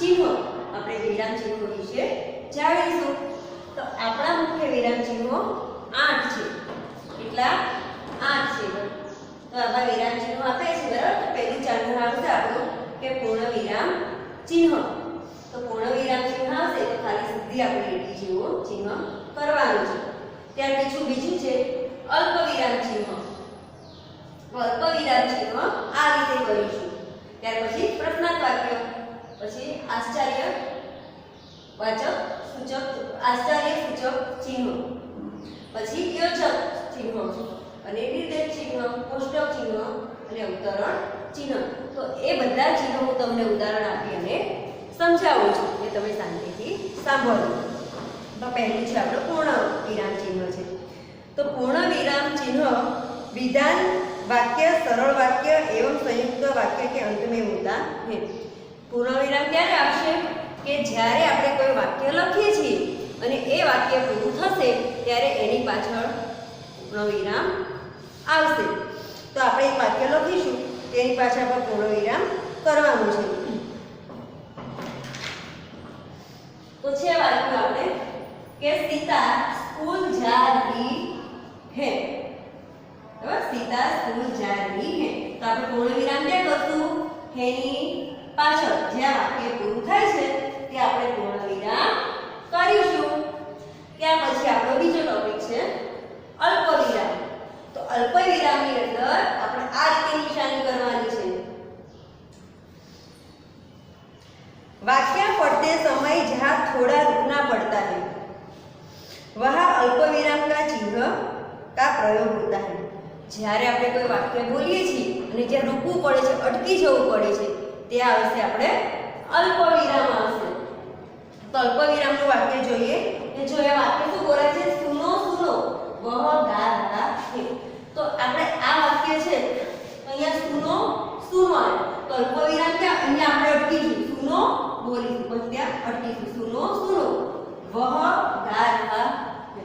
ચિહ્નો આપણે વિરામ ચિહ્નો વિશે જાણીશું. તો આપણા મુખ્ય વિરામ ચિહ્નો 8 છે. કેટલા? 8 છે. તો આવા વિરામ ચિહ્નો આપે છે, બરાબર. તો પહેલું ચાલુ આવશે આપણું કે પૂર્ણ વિરામ ચિહ્ન. તો પૂર્ણ વિરામ ચિહ્ન આવશે તો ખાલી સીધી આપણે લીટી જેવું ચિહ્ન કરવાનું છે. ત્યાર પછી બીજું છે અલ્પ વિરામ ચિહ્ન. અલ્પ વિરામ ચિહ્ન આ રીતે કરીશું. ત્યાર પછી પ્રશ્નાર્થ વાક્ય, પછી આશ્ચર્ય સૂચક ચિહ્નો, પછી યોજક ચિહ્નો અને નિર્દેશ ચિહ્ન, કોષ્ટક ચિહ્ન અને અવતરણ ચિહ્ન. તો એ બધા ચિહ્નો હું તમને ઉદાહરણ આપી અને સમજાવું છું કે તમે શાંતિથી સાંભળો. તો પહેલું છે આપણું પૂર્ણ વિરામ ચિહ્ન છે. તો પૂર્ણ વિરામ ચિહ્ન विधान वाक्य सरल वाक्य एवं संयुक्त वाक्य के अंत में होता है. पूर्ण विराम त्यारे आवशे के ज्यारे आपणे कोई वाक्य लखीए छीए अने ए वाक्य पूरुं थशे त्यारे एनी पाछळ पूर्ण विराम आवशे. तो आपणे एक वाक्य लखीशुं तेनी पाछळ पण पूर्ण विराम करवानुं छे. तो छे वाक्य आपणे के सीता स्कूल जा रही है. सीता स्कूल जा रही है. तो આપણે પૂર્ણ વિરામ ક્યાં કરશું? એની પાછળ જ્યાં વાક્ય પૂરું થાય છે તે આપણે પૂર્ણ વિરામ કરીશું. ત્યાર પછી આપણો બીજો ટોપિક છે અલ્પ વિરામ. તો અલ્પ વિરામની અંદર આપણે આ રીતે નિશાની કરવાની છે. वाक्य पढ़ते समय जहाँ थोड़ा रुकना पड़ता है वहाँ अल्प विराम का चिन्ह का प्रयोग होता है. જ્યારે આપણે કોઈ વાક્ય બોલીએ છીએ અને જ્યાં રૂકવું પડે છે, અટકી જવું પડે છે, ત્યાં આવશે આપણે અલ્પ વિરામ આવશે. તો અલ્પ વિરામનું વાક્ય જોઈએ કે જો એ વાક્ય શું બોલાય છે? સુનો સુનો વહ गा रहा है. તો આપણે આ વાક્ય છે અહીંયા સુનો સુનો આવે તો અલ્પ વિરામ ત્યાં અહીંયા આપણે અટકીશું, સુનો બોલીશું પછી ત્યાં અટકીશું, સુનો સુનો વહ गा रहा है.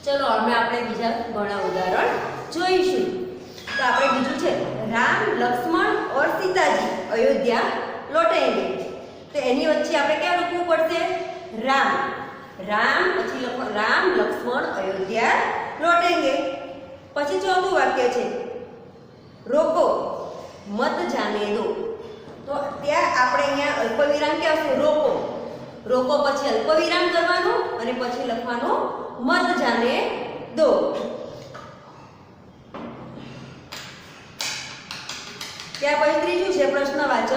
चलो हमें આપણે બીજા ઘણા ઉદાહરણ જોઈશું. તો આપણે બીજું છે રામ લક્ષ્મણ और सीताजी अयोध्या लौटेंगे. તો એની વચ્ચે આપણે ક્યાં રૂકવું પડશે? રામ. રામ પછી રામ લક્ષ્મણ अयोध्या लौटेंगे. પછી ચોથું વાક્ય છે રોકો મત જાને દો. તો ત્યાં આપણે અહીંયા અલ્પ વિરામ ક્યાં આવશે? રોકો. રોકો પછી અલ્પ વિરામ કરવાનું અને પછી લખવાનું मत जाने दो. क्या પછી ત્રીજું છે પ્રશ્નવાચક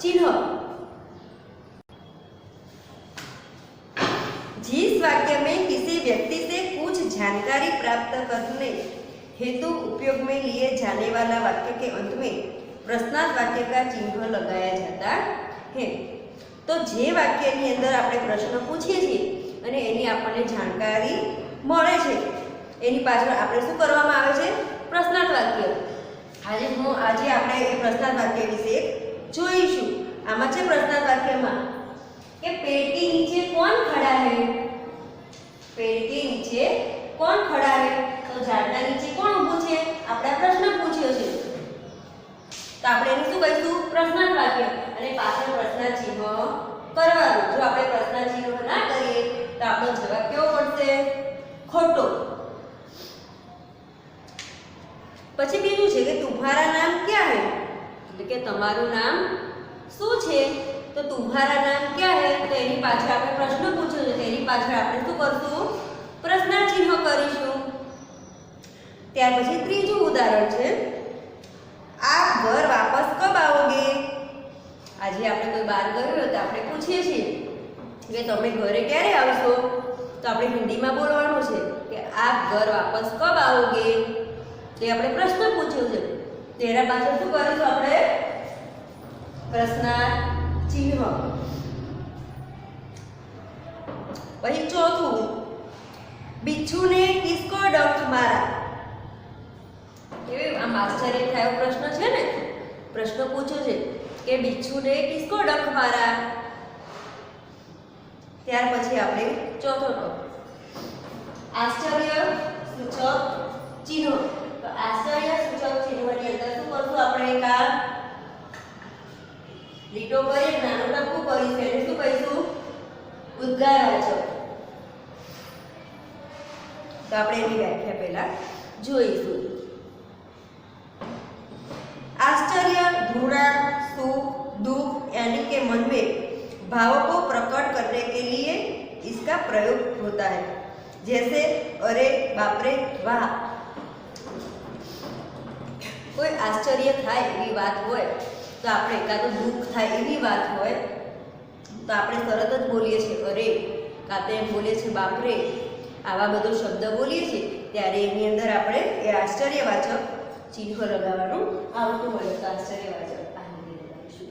ચિહ્ન. जिस वाक्य में किसी व्यक्ति से कुछ जानकारी प्राप्त करने हेतु उपयोग में लिए जाने वाला वाक्य के अंत में प्रश्नार्थ वाक्य का चिन्ह लगाया जाता है. तो जे वाक्यની અંદર આપણે પ્રશ્ન પૂછીએ છીએ અને એની આપણને જાણકારી મળે છે એની પાછળ આપણે શું કરવામાં આવે છે? પ્રશ્નાર્થ વાક્ય. આજે આપણે એ પ્રશ્નાર્થ વાક્ય વિશે જોઈશું. આમાં છે પ્રશ્નાર્થ વાક્યમાં કે पेड़ के नीचे कौन खड़ा है? पेड़ के नीचे कौन खड़ा है? तो ઝાડના નીચે કોણ ઊભું છે? આપણે પ્રશ્ન પૂછ્યો છે તો આપણે એને શું કહીશું? પ્રશ્નાર્થ વાક્ય. અને પાછળ પ્રશ્નાર્થ ચિહ્ન કરવાનું. જો આપણે પ્રશ્નાર્થ ચિહ્ન ના કરીએ તો આપણો જવાબ કેવો પડશે? ખોટો. પછી બીજું છે કે तुम्हारा नाम क्या है? એટલે કે તમારું નામ શું છે? તો तुम्हारा नाम क्या है? તો એની પાછળ આપણે પ્રશ્ન પૂછ્યો છે તેની પાછળ આપણે શું કરશું? પ્રશ્નાર્થ ચિહ્ન કરીશું. ત્યાર પછી ત્રીજું ઉદાહરણ છે आप घर वापस कब आओगे? આજે આપણે કોઈ બહાર ગયો હોય તો આપણે પૂછીએ છીએ કે તમે ઘરે ક્યારે આવશો? તો આપણે હિન્દીમાં બોલવાનું છે કે આપ ઘર વાપસ કબ आओगे. તે આપણે પ્રશ્ન પૂછ્યો છે તેના પાછળ શું કરીશું? આપણે પ્રશ્નાર્થ ચિહ્ન. પછી ચોથું बिच्छू ने किसको डंक मारा? કેવી આમ આશ્ચર્ય થાય એવો પ્રશ્ન છે ને. પ્રશ્ન પૂછ્યો છે કે बिच्छू ने किसको डंक मारा. ત્યાર પછી આપણે ચોથો આશ્ચર્ય સૂચક ચિહ્નો. તો આશ્ચર્ય સૂચક ચિહ્નની અંદર શું કરશું? આપણે એક લીટો કરી નાનું ટપકું કરીશું એટલે શું કહીશું? ઉદ્ગારવાચક. તો આપણે એની વ્યાખ્યા પહેલા જોઈશું. आश्चर्य, घृणा, सुख, दुख यानी के मन में भावों को प्रकट करने के लिए इसका प्रयोग होता है. जैसे अरे, बाप रे, वाह. कोई आश्चर्य थाय एवी बात होय तो આપણે કાં તો દુઃખ થાય એવી વાત હોય તો આપણે તરત જ બોલીએ છીએ અરે, કાં તો એમ બોલીએ છીએ બાપ રે. આવા બધો શબ્દ બોલીએ છીએ ત્યારે એની અંદર આપણે એ આશ્ચર્યવાચક ચિહ્ન લગાવવાનું આવતું હોય તો આશ્ચર્યવાચક આ રીતે લગાવીશું.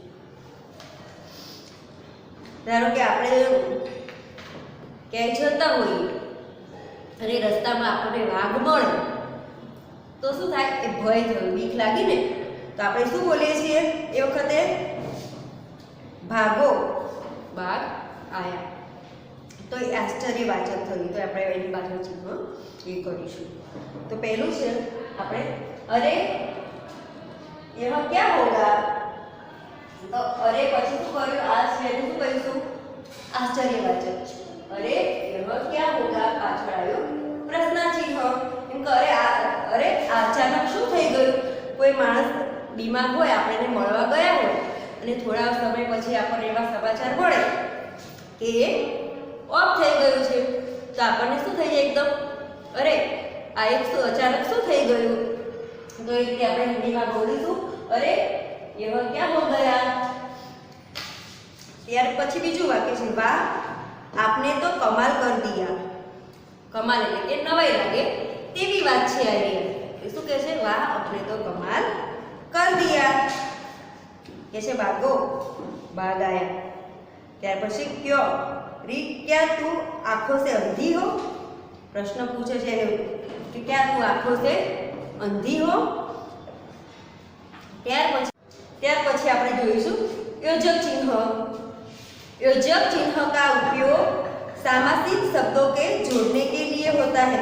ધારો કે આપણે ક્યાંય જતા હોઈએ અને રસ્તામાં આપણને વાઘ મળે તો શું થાય? એ ભય થયું, બીક લાગી ને, તો આપણે શું બોલીએ છીએ એ વખતે? ભાગો, બાઘ આયા. તો એ આશ્ચર્યવાચક થયું. તો આપણે એની પાછળ ચિહ્ન એ કરીશું. તો પહેલું છે આપણે अरे यह क्या होगा? तो अरे પછી શું કર્યું? આ છે શું કહીશું? આશ્ચર્યવાચક. अरे यह क्या होगा પાછળ આવ્યો પ્રશ્નાચિહ્ન. એમ કે અરે અચાનક શું થઈ ગયું? કોઈ માણસ બીમાર હોય, આપણે મળવા ગયા હોય અને થોડા સમય પછી આપણને એવા સમાચાર મળે કે ઓફ થઈ ગયું છે તો આપણને શું થઈ જાય એકદમ? અરે આ એક શું અચાનક શું થઈ ગયું? तो ये આપણે હિન્દીમાં બોલીશું અરે यह क्या हो गया. ત્યાર પછી બીજું વાક્ય છે વાહ આપને તો કમાલ કર દિયા. કમાલ એટલે કે નવાઈ લાગે તેવી વાત છે આ એ શું કહે છે? વાહ આપને તો કમાલ કર દિયા. કે છે ભાગો, ભાગ આયા. ત્યાર પછી ક્યો રી क्या तू आंखों से अंधी हो? પ્રશ્ન પૂછે છે કે क्या तू आंखों से अंधी हो. ત્યાર પછી આપણે જોઈશું યોજક ચિહ્ન. योजक चिन्ह का उपयोग सामासिक शब्दों के जोड़ने के लिए होता है.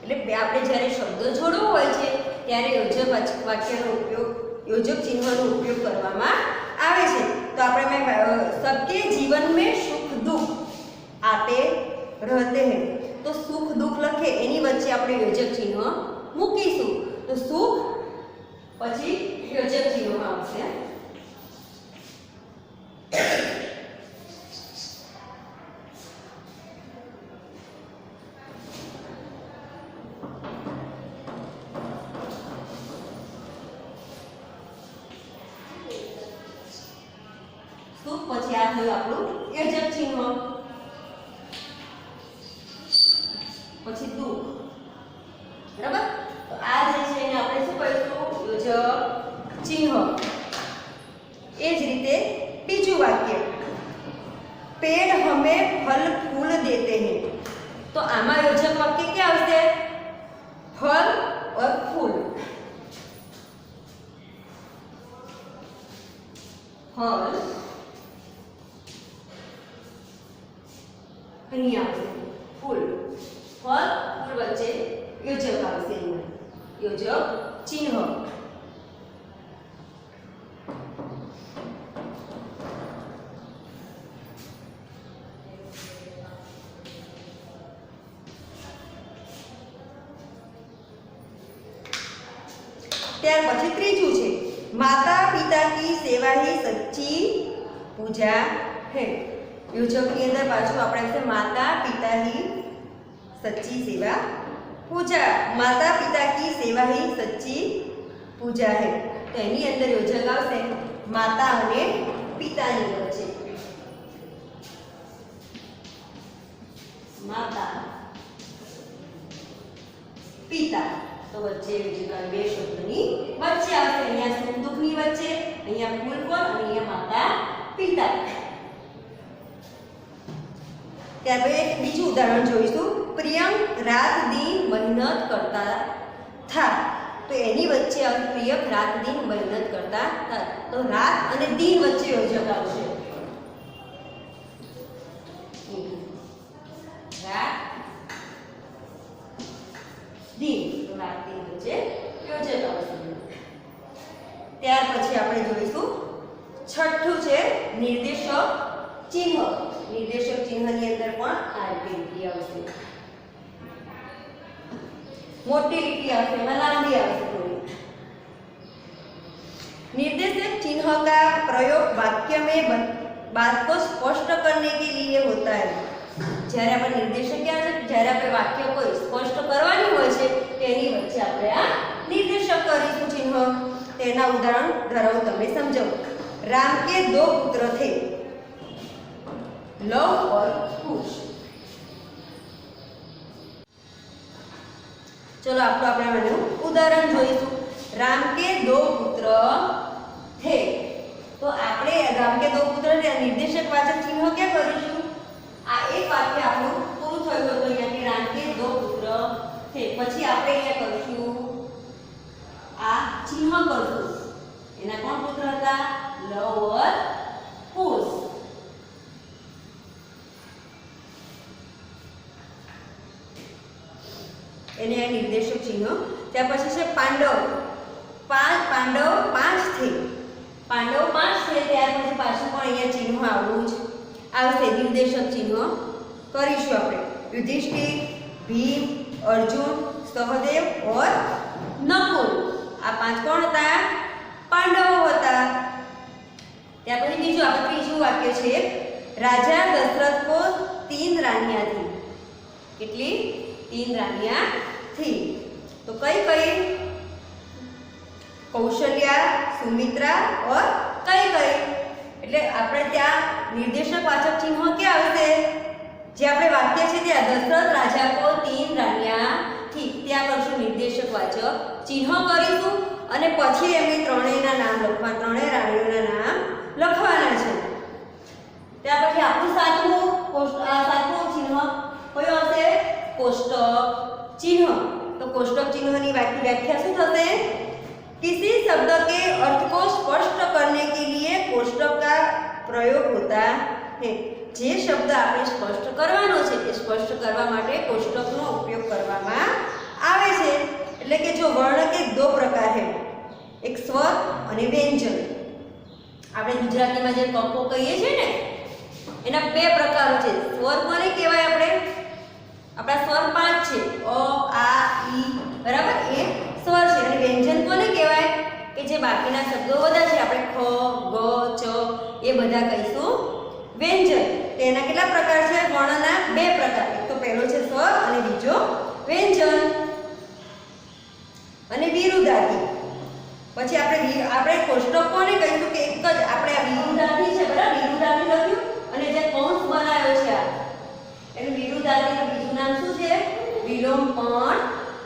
એટલે આપણે જ્યારે શબ્દો જોડવો હોય છે ત્યારે યોજક વાક્યનો ઉપયોગ, યોજક ચિહ્નનો ઉપયોગ કરવામાં આવે છે. તો આપણે सबके जीवन में सुख दुख आते रहते हैं. તો સુખ દુઃખ લખે એની વચ્ચે આપણે યોજક ચિહ્ન મૂકીશું. તો સુખ પછી યોજક ચિહ્ન આવશે. સુખ પછી આ થયું આપણું યોજક ચિહ્ન. પછી દુઃખ. બરાબર? તો આ જે છે એને આપણે શું કહીશું? યોજક ચિહ્ન. એ જ રીતે બીજું વાક્ય पेड़ हमें फल फूल देते हैं. तो आमा योजक वाक्य क्या આવશે? फल और फूल. फल અહીંયા આવશે ફૂલ. ફળ ફૂલ વચ્ચે યોજક આવશે. યોજક ચિહ્ન. ત્યાર પછી ત્રીજું છે માતા પિતા की सेवा ही सच्ची पूजा है. યોજકની અંદર પાછું આપણે આવશે માતા પિતા ही सच्ची सेवा पूजा. माता पिता की सेवा ही सच्ची पूजा है. તો એની અંદર યોજક આવશે માતા અને પિતાની વચ્ચે. માતા પિતા તો વચ્ચે યોજક બે શબ્દની વચ્ચે આવશે. અહીંયા સુખ દુઃખની વચ્ચે, અહીંયા ફૂલ કોણ અને અહીંયા માતા પિતા. ત્યાર પછી એક બીજું ઉદાહરણ જોઈશું. પ્રિયંક રાત दिन मेहनत करता था. તો એની વચ્ચે આવે પ્રિયંક રાત दिन मेहनत करता था. તો રાત અને दिन વચ્ચે યોજક આવશે. રાત दिन. તો રાત दिन વચ્ચે યોજક આવશે. ત્યાર પછી આપણે જોઈશું છઠ્ઠું છે નિર્દેશક ચિહ્ન. નિર્દેશક ચિહ્નની અંદર પણ આ લીટી આવશે, મોટી લીટી આવશે, એમાં લાંબી આવશે થોડી. निर्देशक चिन्ह का प्रयोग वाक्य में बात को स्पष्ट करने के लिए होता है. જ્યારે આપણે નિર્દેશક ક્યાં છે, જ્યારે આપણે વાક્ય કોઈ સ્પષ્ટ કરવાની હોય છે તેની વચ્ચે આપણે આ નિર્દેશક કરીશું ચિહ્ન. તેના ઉદાહરણ ધરાવ તમે સમજો. राम के 2 पुत्र थे, लव और कुश. चलो આપણે આનું ઉદાહરણ જોઈશું. राम के 2 पुत्र थे. तो આપણે राम के 2 पुत्र थे निर्देशक वाचक चिन्ह क्या કરીશું? આ એક વાક્ય આપણું પૂરું થયું હતું અહીંયા કે राम के 2 पुत्र थे. પછી આપણે અહીંયા કરીશું આ ચિહ્ન કરશું. એના કોણ પુત્ર હતા? લવ और कुश. એને આ નિર્દેશક ચિહ્ન. ત્યાર પછી છે પાંડવ. પાંડવ 5 थे. પાંડવ 5 थे. ત્યાર પછી પાછું પણ અહીંયા ચિહ્ન આવવું જ આવશે, નિર્દેશક ચિહ્ન કરીશું આપણે. યુધિષ્ઠિર, ભીમ, અર્જુન, સહદેવ और નકુલ. આ 5 કોણ હતા? પાંડવો હતા. ત્યાર પછી બીજું આપણે ત્રીજું વાક્ય છે રાજા દશરથ को 3 रानियां थी. કેટલી? 3 रानियां थी. तो कई कई? कौशल्या, सुमित्रा और कई कई. એટલે આપણે ત્યાં નિર્દેશક વાચક ચિહ્ન ક્યાં આવશે? જે આપણે વાક્ય છે ત્યાં દશરથ રાજા को 3 रानियां थी. ત્યાં કરશું નિર્દેશક વાચક ચિહ્ન કરીશું અને પછી એમની ત્રણેયના નામ લખવા, ત્રણેય રાણીઓના નામ લખવાના છે. ત્યાર પછી આપણું સાતમું ચિહ્ન કયું આવશે? કોષ્ટક चिन्ह. तो कोष्टक चिन्ह की व्याख्या शू थशे? किसी शब्द के अर्थ को स्पष्ट करने के लिए कोष्टक का प्रयोग होता है. जे शब्द आपणे स्पष्ट करवानो छे ए स्पष्ट करवा माटे कोष्टकनो उपयोग करवामां आवे छे. એટલે કે જો વર્ણ કે 2 પ્રકાર है, एक स्वर અને વ્યંજન. આપણે ગુજરાતીમાં જે કપો કહીએ છીએ ને એના 2 પ્રકારો છે. સ્વર કોને કહેવાય? આપણે આપણા સ્વર 5 છે, અ આ ઈ, બરાબર, એ સ્વર છે. અને વ્યંજન કોને કહેવાય? કે જે બાકીના શબ્દો બધા છે, આપણે ખ, ગ, ચ એ બધા કહીશું વ્યંજન. તેના કેટલા પ્રકાર છે? વર્ણના 2 પ્રકાર. એક તો પહેલો છે સ્વર અને બીજો વ્યંજન. અને વિરુદ્ધાર્થી. પછી આપણે કોષ્ટક કોને કહીશું? કે એક જ આપણે આ વિરુદ્ધાર્થી છે, બરાબર, વિરુદ્ધાર્થી લખ્યું અને જે કૌંસ બનાવ્યો છે આ એનું વિરુદ્ધાર્થીનું બીજું નામ શું છે? વિલોમ પણ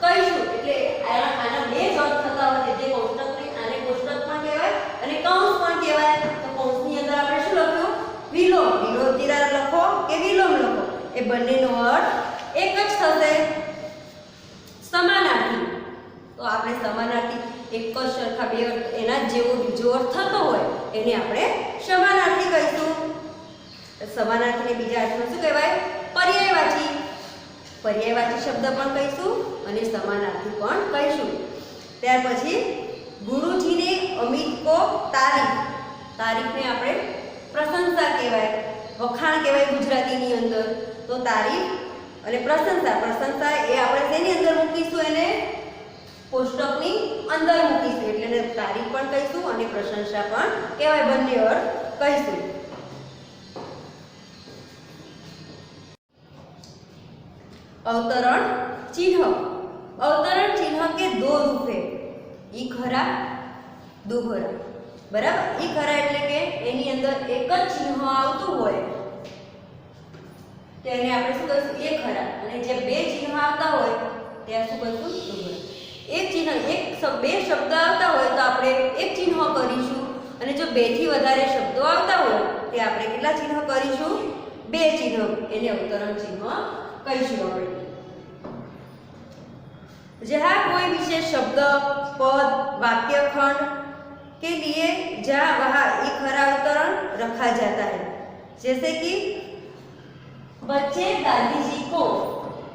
કહીશું. એટલે આના 2 જ અર્થ થતા હોય છે. જે કોષ્ટકની આને કોષ્ટક પણ કહેવાય અને કૌંસ પણ કહેવાય. તો કૌંસની અંદર આપણે શું લખ્યું? વિલોમ. વિલોમ લખો કે વિલોમ લખો એ બંનેનો અર્થ એક જ થશે. સમાનાર્થી. તો આપણે સમાનાર્થી એક જ સરખા 2 અર્થ એના જેવો બીજો અર્થ થતો હોય એને આપણે સમાનાર્થી કહીશું. સમાનાર્થીને બીજા અર્થમાં શું કહેવાય? पर्यायवाची. पर्यायवाची शब्द पण कहीशुं અને સમાનાર્થી પણ કહીશું. ત્યાર પછી ગુરુજીને અમિત को तारीफ. तारीफને આપણે પ્રશંસા કહેવાય, વખાણ કહેવાય ગુજરાતીની અંદર. તો તારીફ અને પ્રશંસા. પ્રશંસા એ આપણે શેની અંદર મૂકીશું? એને કોષ્ટકની અંદર મૂકીશું. એટલે એને તારીફ પણ કહીશું અને પ્રશંસા પણ કહેવાય. બંને અર્થ કહીશું. अवतरण चिन्ह. अवतरण चिन्ह के 2 रूप है, ईखरा, दुहरा. बराबर. ईखरा એટલે કે એની અંદર એક જ ચિહ્ન આવતું હોય તેને આપણે શું કહીશું? એકહરા. અને જે 2 ચિહ્ન આવતા હોય ત્યાં શું કહીશું? દુહરા. એક ચિહ્ન 2 શબ્દ આવતા હોય તો આપણે એક ચિહ્ન કરીશું અને જો 2 થી વધારે શબ્દો આવતા હોય તે આપણે કેટલા ચિહ્ન કરીશું? 2 ચિહ્ન. એને અવતરણ ચિહ્ન कहीशुं આપણે. जहाँ कोई विशेष शब्द, पद, वाक्य खंड के लिए जहाँ वहाँ ईखरा अवतरण रखा जाता है. जैसे कि बच्चे दादी जी को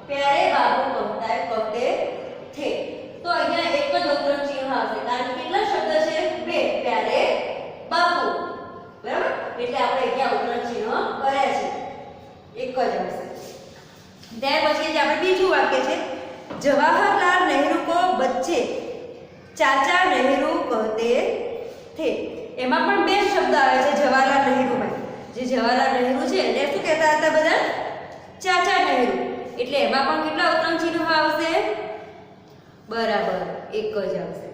प्यारे बाबू कहते थे. तो अहींया एक ज अवतरण चिन्ह आवशे. कारण કેટલા શબ્દ છે? 2. प्यारे बाबू. થે એમાં પણ બે શબ્દ આવે છે જવાહરલાલ નહેરુમાં. જે જવાહરલાલ નહેરુ છે એને શું કહેતા હતા બધા? ચાચા નહેરુ. એટલે એમાં પણ કેટલા ઉતરણ ચિહ્નો આવશે? बराबर एक ज आवशे।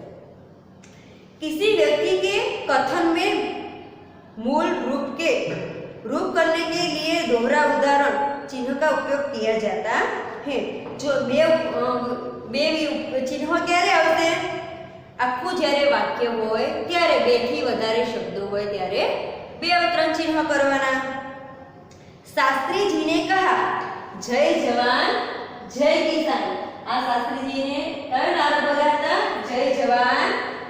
किसी व्यक्ति के कथन में मूल रूप करने के लिए दोहरा उदाहरण चिन्ह का उपयोग किया जाता है। जो बे चिन्ह क्यारे आवशे? आखું જ્યારે વાક્ય હોય ત્યારે બે થી વધારે શબ્દો હોય ત્યારે બે ઉતરણ ચિહ્ન કરવાના। शास्त्री जी ने कहा जय जवान जय किसान। आ शास्त्री जी ने कयो नारो बोल्या हता? जय जवान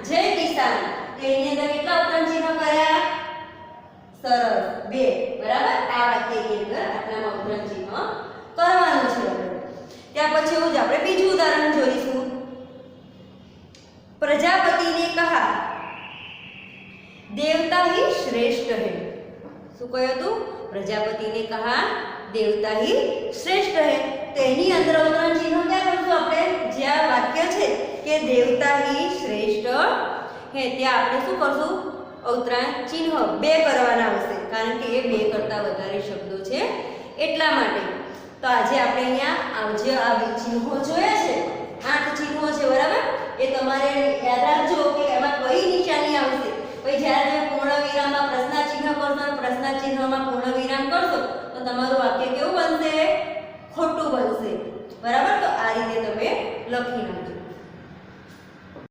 जय किसान। तेनी अंदर કેટલા ઉતરણ ચિહ્ન કર્યા? સરસ બે। બરાબર આ વાક્યની અંદર આટલામાં ઉતરણ ચિહ્ન કરવાનું છે। ત્યાર પછી એવું જ આપણે બીજું ઉદાહરણ જોઈશું। प्रजापति ने कहा देवता ही श्रेष्ठ है। શું કહ્યું હતું? प्रजापति ने कहा देवता ही श्रेष्ठ है। तेनी अंदर उदाहरण चिन्ह क्या करશું આપણે? જે આ વાક્ય છે કે देवता ही श्रेष्ठ है ત્યાં આપણે શું કરશું? ઉદાહરણ ચિહ્ન બે કરવાના આવશે કારણ કે એ બે કરતા વધારે શબ્દો છે એટલા માટે। તો આજે આપણે અહીંયા જે આ ચિહ્નો જોયા છે 8 ચિહ્નો છે બરાબર। એ તમારે યાદ રાખજો કે એમાં કઈ નિશાની આવશે। પછી જ્યારે તમે પૂર્ણ વિરામમાં પ્રશ્ન ચિહ્ન કરશો અને પ્રશ્ન ચિહ્નમાં પૂર્ણ